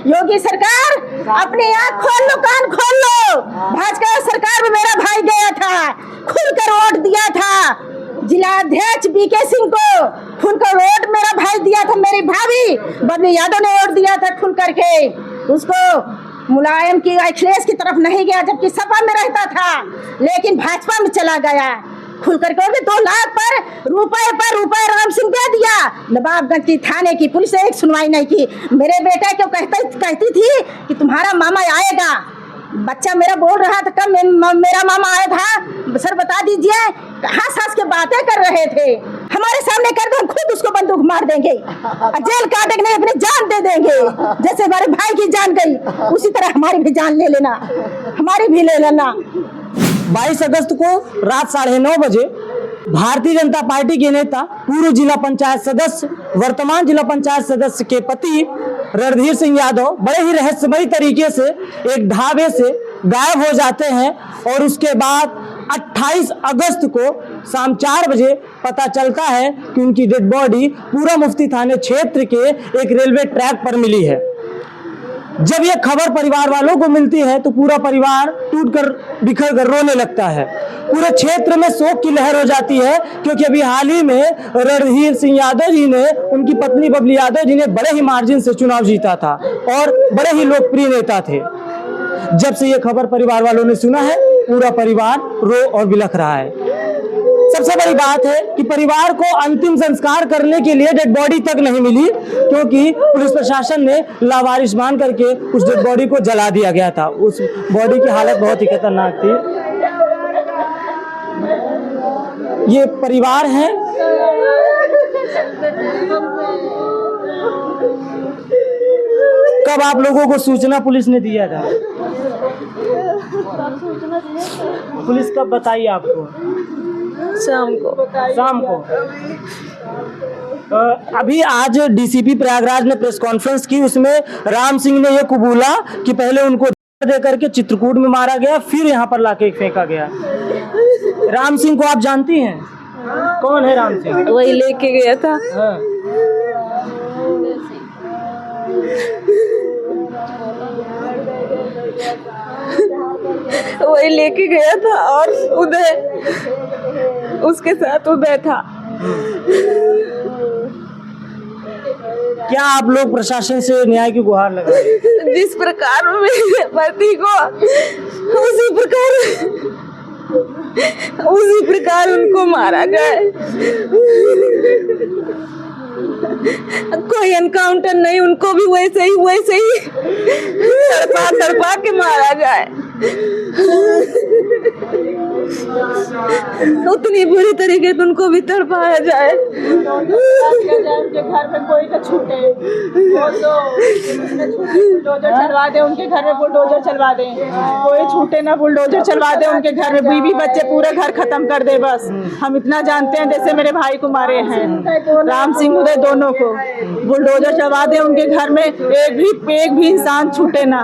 योगी सरकार अपनी आँख खोल लो, कान खोल लो। भाजपा सरकार में मेरा भाई गया था, खुलकर वोट दिया था। जिला अध्यक्ष बीके सिंह को खुलकर वोट मेरा भाई दिया था। मेरी भाभी बबली यादव ने वोट दिया था खुल करके। उसको मुलायम की अखिलेश की तरफ नहीं गया, जबकि सपा में रहता था, लेकिन भाजपा में चला गया। खुल करके 2 लाख पर रुपए राम सिंह दे दिया। नवाबगंज की थाने की पुलिस ने एक सुनवाई नहीं की। मेरे बेटा क्यों कहती थी कि तुम्हारा मामा आएगा। बच्चा मेरा बोल रहा था कब मेरा मामा आया था, सर बता दीजिए। हंस के बातें कर रहे थे। हमारे सामने कर दो, हम खुद उसको बंदूक मार देंगे, जेल काटेंगे, नहीं अपनी जान दे देंगे। जैसे हमारे भाई की जान गई, उसी तरह हमारी भी जान ले लेना, हमारी भी ले लेना। 22 अगस्त को रात 9:30 बजे भारतीय जनता पार्टी के नेता, पूर्व जिला पंचायत सदस्य, वर्तमान जिला पंचायत सदस्य के पति रणधीर सिंह यादव बड़े ही रहस्यमयी तरीके से एक ढाबे से गायब हो जाते हैं। और उसके बाद 28 अगस्त को शाम 4 बजे पता चलता है कि उनकी डेड बॉडी पूरा मुफ्ती थाने क्षेत्र के एक रेलवे ट्रैक पर मिली है। जब यह खबर परिवार वालों को मिलती है तो पूरा परिवार टूटकर बिखर कर रोने लगता है। पूरे क्षेत्र में शोक की लहर हो जाती है, क्योंकि अभी हाल ही में रणधीर सिंह यादव जी ने उनकी पत्नी बबली यादव जी ने बड़े ही मार्जिन से चुनाव जीता था और बड़े ही लोकप्रिय नेता थे। जब से यह खबर परिवार वालों ने सुना है, पूरा परिवार रो और बिलख रहा है। सबसे बड़ी बात है कि परिवार को अंतिम संस्कार करने के लिए डेड बॉडी तक नहीं मिली, क्योंकि पुलिस प्रशासन ने लावारिस मान करके उस डेड बॉडी को जला दिया गया था। उस बॉडी की हालत बहुत ही खतरनाक थी। ये परिवार है, कब आप लोगों को सूचना पुलिस ने दिया था? पुलिस कब बताई आपको? शाम को। अभी आज डीसीपी प्रयागराज ने प्रेस कॉन्फ्रेंस की, उसमें राम सिंह ने यह कबूला कि पहले उनको दे करके चित्रकूट में मारा गया, फिर यहाँ पर लाके फेंका गया। राम सिंह को आप जानती हैं? कौन है राम सिंह? वही लेके गया था। हाँ। वही लेके गया था और उदय उसके साथ उदय था। क्या आप लोग प्रशासन से न्याय की गुहार लगाए? जिस प्रकार मेरे पति को उसी प्रकार उनको मारा गया। कोई एनकाउंटर नहीं, उनको भी वैसे ही तड़पा के मारा गया। उतनी बुरी तरीके से उनको भी तड़पाया जाए। उनके घर में कोई न छूटे, बुलडोजर चलवा दे उनके घर में, बुलडोजर चलवा दे, कोई छूटे ना, बुलडोजर चलवा दे उनके घर में, बीवी बच्चे पूरे घर खत्म कर दे। बस हम इतना जानते हैं, जैसे मेरे भाई को मारे हैं राम सिंह उदय दोनों को, बुलडोजर चलवा दे उनके घर में, एक भी इंसान छूटे ना।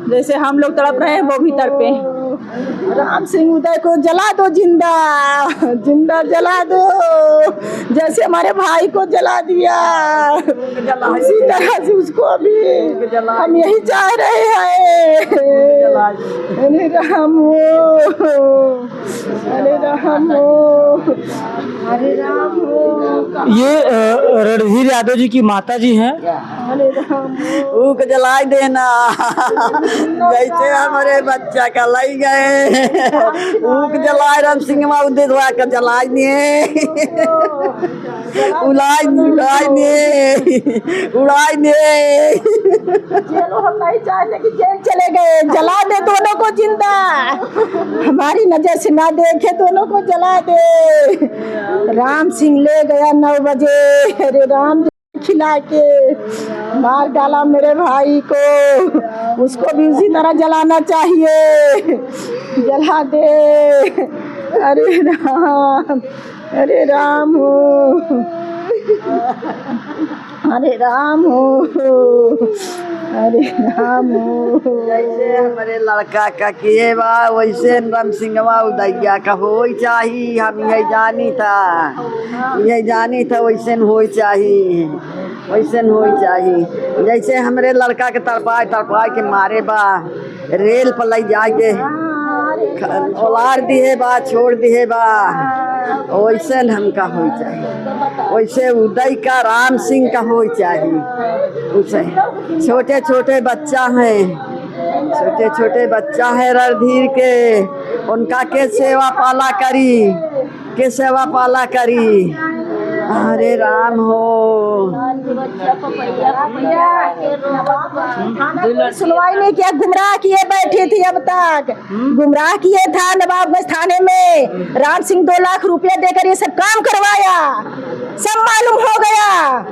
जैसे हम लोग तड़प रहे हैं वो भी तड़पे। राम सिंह उदय को जला दो, जिंदा जला दो, जैसे हमारे भाई को जला दिया उसी तरह से उसको भी हम यही चाह रहे हैं। अरे राम हो, अरे राम हो, अरे राम हो। ये रणधीर यादव जी की माता जी हैं। अरे राम हो, ऊक जला देना जैसे हमारे बच्चा का लाई गए। ऊक जलाए राम सिंह उदय कर जला दिए, उड़ाई दिए। चलो हम नहीं चाहते कि जेल चले गए, जला दे दोनों को जिंदा, हमारी नजर से ना देखे, दोनों को जला दे। राम सिंह ले गया 9 बजे, अरे राम खिला के मार डाला मेरे भाई को, उसको भी उसी तरह जलाना चाहिए, जला दे। अरे राम, अरे राम हो, अरे राम हो, अरे राम हो। जैसे हमारे लड़का का किए बा वैसे राम सिंह उदैया का हो चाहिए। हम यही जानी था वैसे हो चाहिए। वैसे हो चाहिए। जैसे हमरे लड़का के तड़पाए के मारे बा, रेल पर ले जाके ओलार दिए बा, छोड़ दिए बा, वैसे हमका हो चाहिए। वैसे उदय का राम सिंह का हो चाहिए। उसे छोटे छोटे बच्चा है रणधीर के, उनका के सेवा पाला करी। अरे राम हो सुनवाई नहीं किया, गुमराह किए बैठी थी अब तक, गुमराह किए था नवाबगंज थाने में। राम सिंह 2 लाख रुपया देकर ये सब काम करवाया, सब मालूम हो गया।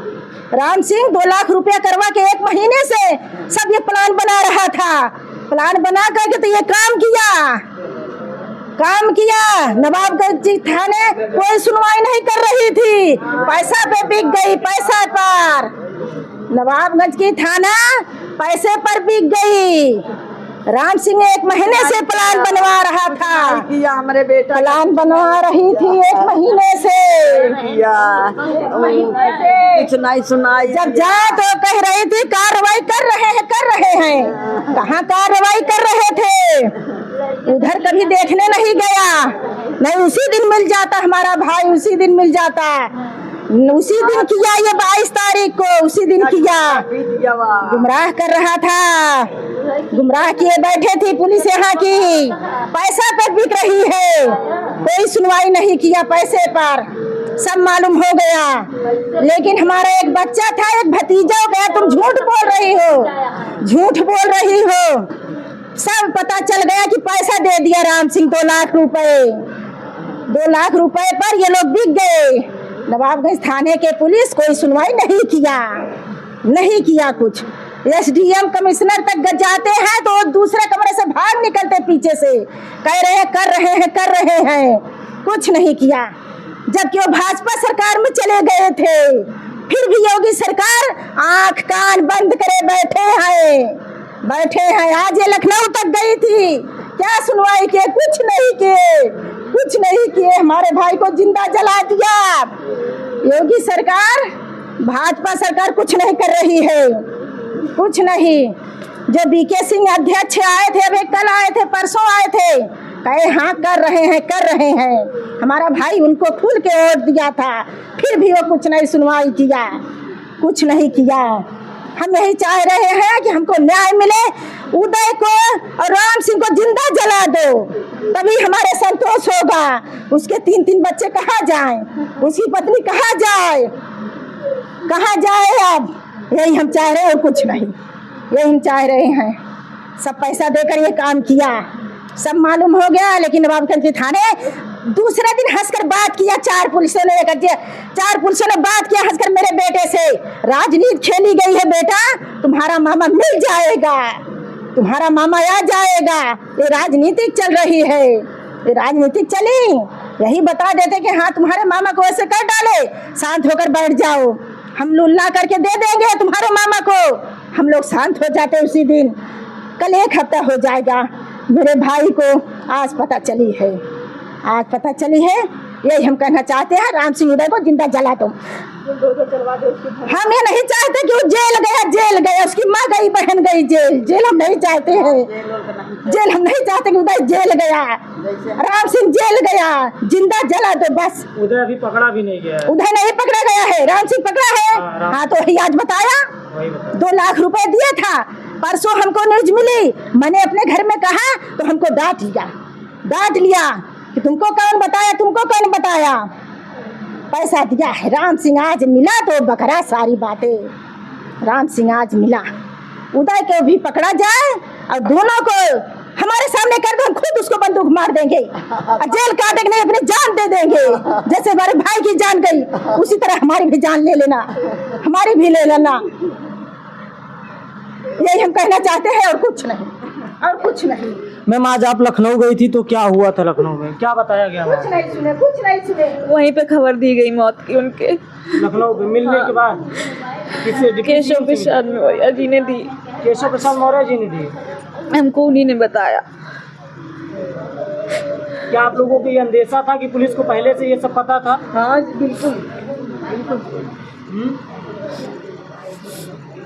राम सिंह 2 लाख रुपया करवा के 1 महीने से सब ये प्लान बना रहा था। प्लान बना करके तो ये काम किया। नवाबगंज थाने कोई सुनवाई नहीं कर रही थी, पैसा पे बिक गई, पैसा पर। नवाबगंज की थाना पैसे पर बिक गई। राम सिंह 1 महीने से प्लान बनवा रहा था, किया हमारे बेटा प्लान बनवा रही थी 1 महीने से किया, कुछ नहीं सुनाई। जब जाए तो कह रही थी कार्रवाई कर रहे हैं। कहाँ कार्रवाई कर रहे थे? उधर कभी देखने नहीं गया। नहीं, उसी दिन मिल जाता हमारा भाई, उसी दिन मिल जाता। उसी दिन किया ये 22 तारीख को, उसी दिन किया। गुमराह कर रहा था, गुमराह किए बैठे थी पुलिस यहाँ की। पैसा पे बिक रही है, कोई सुनवाई नहीं किया, पैसे पर सब मालूम हो गया। लेकिन हमारा एक बच्चा था, एक भतीजा हो गया। तुम झूठ बोल रही हो। सब पता चल गया कि पैसा दे दिया राम सिंह 2 लाख रुपए। 2 लाख रुपए पर ये लोग बिक गए। नवाबगंज थाने के पुलिस कोई सुनवाई नहीं किया कुछ। SDM कमिश्नर तक जाते हैं तो दूसरे कमरे से भाग निकलते पीछे से, कह रहे हैं कर रहे हैं, कुछ नहीं किया। जबकि वो भाजपा सरकार में चले गए थे, फिर भी योगी सरकार आंख कान बंद करे बैठे हैं। आज ये लखनऊ तक गई थी, क्या सुनवाई किए? कुछ नहीं किए। हमारे भाई को जिंदा जला दिया। योगी सरकार, भाजपा सरकार कुछ नहीं कर रही है, कुछ नहीं। जो बीके सिंह अध्यक्ष आए थे, अभी कल आए थे, परसों आए थे, कहे हाँ कर रहे हैं। हमारा भाई उनको खुल के वोट दिया था, फिर भी वो कुछ नहीं सुनवाई किया, कुछ नहीं किया। हम यही चाह रहे हैं कि हमको न्याय मिले, उदय को और राम सिंह को जिंदा जला दो, तभी हमारे संतोष होगा। उसके 3 बच्चे कहाँ जाएं? उसकी पत्नी कहाँ जाए? अब यही हम चाह रहे हैं और कुछ नहीं, यही हम चाह रहे हैं। सब पैसा देकर ये काम किया, सब मालूम हो गया। लेकिन नवाबगंज थाने दूसरे दिन हंसकर बात किया, 4 पुलिसों ने बात किया हंसकर मेरे बेटे से। राजनीति खेली गई है बेटा, तुम्हारा मामा मिल जाएगा, तुम्हारा मामा आ जाएगा। ये राजनीति चल रही है, ये राजनीति चली। यही बता देते कि हाँ तुम्हारे मामा को ऐसे कर डाले, शांत होकर बैठ जाओ, हम लुल्ला करके दे देंगे तुम्हारे मामा को। हम लोग शांत हो जाते उसी दिन। कल 1 हफ्ता हो जाएगा, मेरे भाई को आज पता चली है। यही हम कहना चाहते हैं, राम सिंह उदय को जिंदा जला दो। हम ये नहीं चाहते कि वो जेल गया, उसकी माँ गई, बहन गई जेल हम नहीं चाहते हैं। जेल हम नहीं चाहते कि उदय जेल गया, राम सिंह जेल गया, जिंदा जला दो बस। उदय अभी पकड़ा भी नहीं गया है। उदय नहीं पकड़ा गया है, राम सिंह पकड़ा है। हाँ तो वही आज बताया, 2 लाख रुपए दिया था। परसों हमको न्यूज मिली, मैंने अपने घर में कहा तो हमको डांट लिया कि तुमको कौन बताया, पैसा दिया है। राम सिंह आज मिला तो बकरा सारी बातें। राम सिंह आज मिला, उदय को भी पकड़ा जाए और दोनों को हमारे सामने कर दो, हम खुद उसको बंदूक मार देंगे और जेल काटेंगे, नहीं अपनी जान दे देंगे। जैसे हमारे भाई की जान गई उसी तरह हमारी भी जान ले लेना, हमारी भी ले लेना। यही हम कहना चाहते हैं और कुछ नहीं। मैम आज आप लखनऊ गई थी तो क्या हुआ था लखनऊ में, क्या बताया गया? कुछ नहीं सुने। वहीं पे खबर दी गई मौत की उनके। लखनऊ में मिलने के बाद किसे? केशव प्रसाद मौर्य जी ने दी। केशव प्रसाद मौर्य जी ने दी, हमको उन्हीं ने बताया। क्या आप लोगों को ये अंदेशा था कि पुलिस को पहले से ये सब पता था? हाँ बिल्कुल।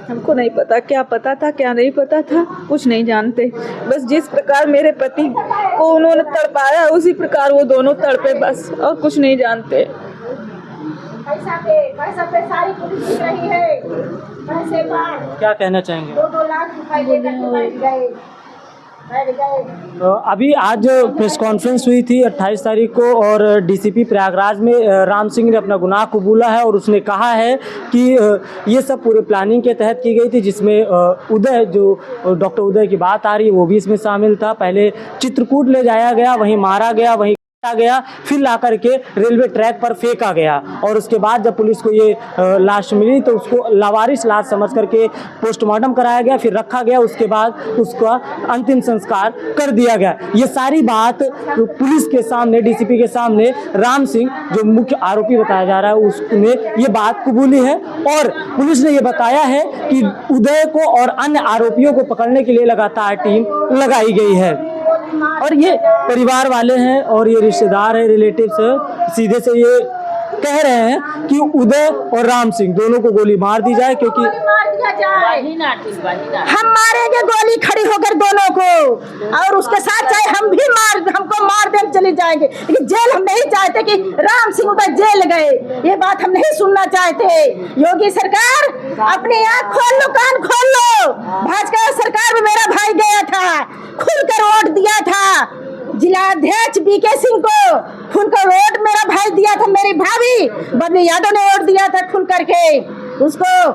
हमको नहीं पता क्या पता था क्या नहीं पता था, कुछ नहीं जानते। बस जिस प्रकार मेरे पति को उन्होंने तड़पाया उसी प्रकार वो दोनों तड़पे, बस और कुछ नहीं जानते। पैसा पे सारी पुलिस दिख रही है। पैसे पर क्या कहना चाहेंगे? 2-2 लाख रुपए लेकर बैठ गए। अभी आज प्रेस कॉन्फ्रेंस हुई थी 28 तारीख को और डीसीपी प्रयागराज में राम सिंह ने अपना गुनाह कबूला है और उसने कहा है कि ये सब पूरे प्लानिंग के तहत की गई थी, जिसमें उदय, जो डॉक्टर उदय की बात आ रही है, वो भी इसमें शामिल था। पहले चित्रकूट ले जाया गया, वहीं मारा गया, वहीं गया, फिर ला करके रेलवे ट्रैक पर फेंका गया और उसके बाद जब पुलिस को ये लाश मिली तो उसको लावारिस लाश समझ करके पोस्टमार्टम कराया गया, फिर रखा गया, उसके बाद उसका अंतिम संस्कार कर दिया गया। ये सारी बात पुलिस के सामने, डीसीपी के सामने राम सिंह, जो मुख्य आरोपी बताया जा रहा है, उसने ये बात कबूली है और पुलिस ने ये बताया है कि उदय को और अन्य आरोपियों को पकड़ने के लिए लगातार टीम लगाई गई है। और ये परिवार वाले हैं और ये रिश्तेदार है, रिलेटिव्स है, सीधे से ये कह रहे हैं कि उदय और राम सिंह दोनों को गोली मार दी जाए, क्योंकि हम मारेंगे गोली खड़ी होकर दोनों को, और उसके साथ चाहे हमको मार दे चले जाएंगे, लेकिन जेल हम नहीं चाहते कि राम सिंह उदय जेल गए, ये बात हम नहीं सुनना चाहते। योगी सरकार अपनी आँख खोल लो, कान खोल लो। भाजपा सरकार में मेरा भाई गया था, खुलकर वोट दिया था जिलाध्यक्ष बीके सिंह को, खुलकर वोट मेरा भाई दिया था, मेरी भाभी बबली यादव ने वोट दिया था खुल करके उसको।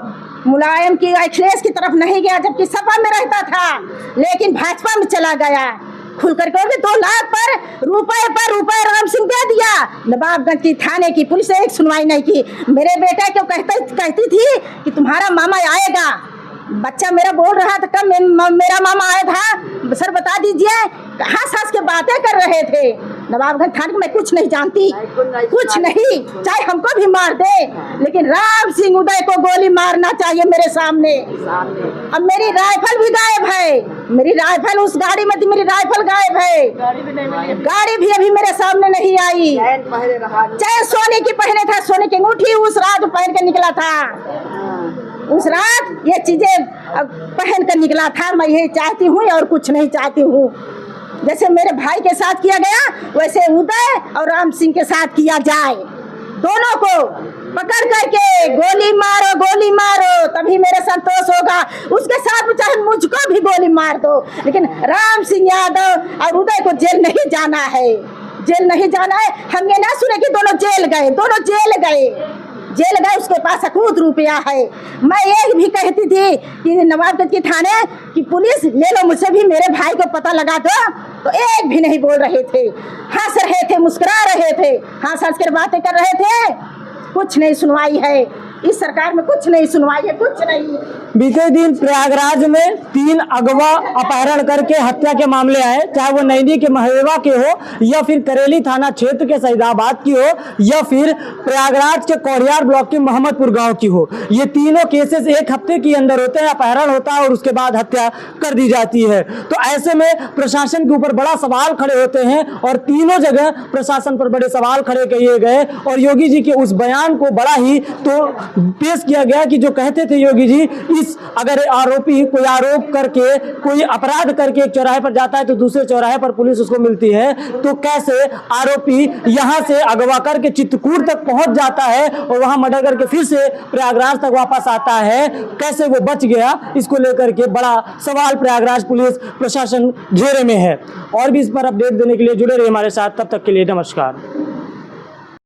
मुलायम की अखिलेश की तरफ नहीं गया, जबकि सपा में रहता था, लेकिन भाजपा में चला गया। खुल करके 2 लाख पर रुपए राम सिंह दे दिया। नवाबगंज की थाने की पुलिस ने एक सुनवाई नहीं की। मेरे बेटा क्यों कहती थी कि तुम्हारा मामा आएगा, बच्चा मेरा बोल रहा था कब मेरा मामा आया था, सर बता दीजिए, कहाँ सास के बातें कर रहे थे। नवाबगंज थाने को मैं कुछ नहीं जानती, कुछ नहीं, चाहे हमको भी मार दे, लेकिन राम सिंह उदय को गोली मारना चाहिए मेरे सामने। अब मेरी राइफल भी गायब है, मेरी राइफल उस गाड़ी में थी, मेरी राइफल गायब है, गाड़ी भी अभी मेरे सामने नहीं आई। चाहे सोने की पहने था, सोने की अंगूठी उस रात पहन के निकला था, उस रात ये चीजें पहन कर निकला था। मैं यही चाहती हूँ और कुछ नहीं चाहती हूँ। जैसे मेरे भाई के साथ किया गया वैसे उदय और राम सिंह के साथ किया जाए, दोनों को पकड़ करके गोली मारो तभी मेरे संतोष होगा। उसके साथ में चाहे मुझको भी गोली मार दो, लेकिन राम सिंह यादव और उदय को जेल नहीं जाना है, जेल नहीं जाना है। हम ये ना सुने कि दोनों जेल गए, उसके पास अकूत रुपया है। मैं एक भी कहती थी कि नवाबगंज की थाने की पुलिस ले लो मुझसे भी मेरे भाई को पता लगा दो, तो एक भी नहीं बोल रहे थे, हंस रहे थे, मुस्कुरा रहे थे, हंस कर बातें कर रहे थे। कुछ नहीं सुनवाई है इस सरकार में, कुछ नहीं सुनवाई है, कुछ नहीं। बीते दिन प्रयागराज में 3 अगवा अपहरण करके हत्या के मामले आए, चाहे वो नैनी के महेवा के हो या फिर करेली थाना क्षेत्र के सईदाबाद की हो या फिर प्रयागराज के कौड़ियार ब्लॉक के मोहम्मदपुर गांव की हो। ये तीनों केसेस 1 हफ्ते के अंदर होते हैं, अपहरण होता है और उसके बाद हत्या कर दी जाती है। तो ऐसे में प्रशासन के ऊपर बड़ा सवाल खड़े होते हैं और तीनों जगह प्रशासन पर बड़े सवाल खड़े किए गए और योगी जी के उस बयान को बड़ा ही तो पेश किया गया कि जो कहते थे योगी जी, इस अगर आरोपी कोई आरोप करके कोई अपराध करके एक चौराहे पर जाता है तो दूसरे चौराहे पर पुलिस उसको मिलती है, तो कैसे आरोपी यहां से अगवा करके चित्रकूट तक पहुंच जाता है और वहां मर्डर करके फिर से प्रयागराज तक वापस आता है, कैसे वो बच गया, इसको लेकर के बड़ा सवाल प्रयागराज पुलिस प्रशासन घेरे में है। और भी इस पर अपडेट देने के लिए जुड़े रहिए हमारे साथ, तब तक के लिए नमस्कार।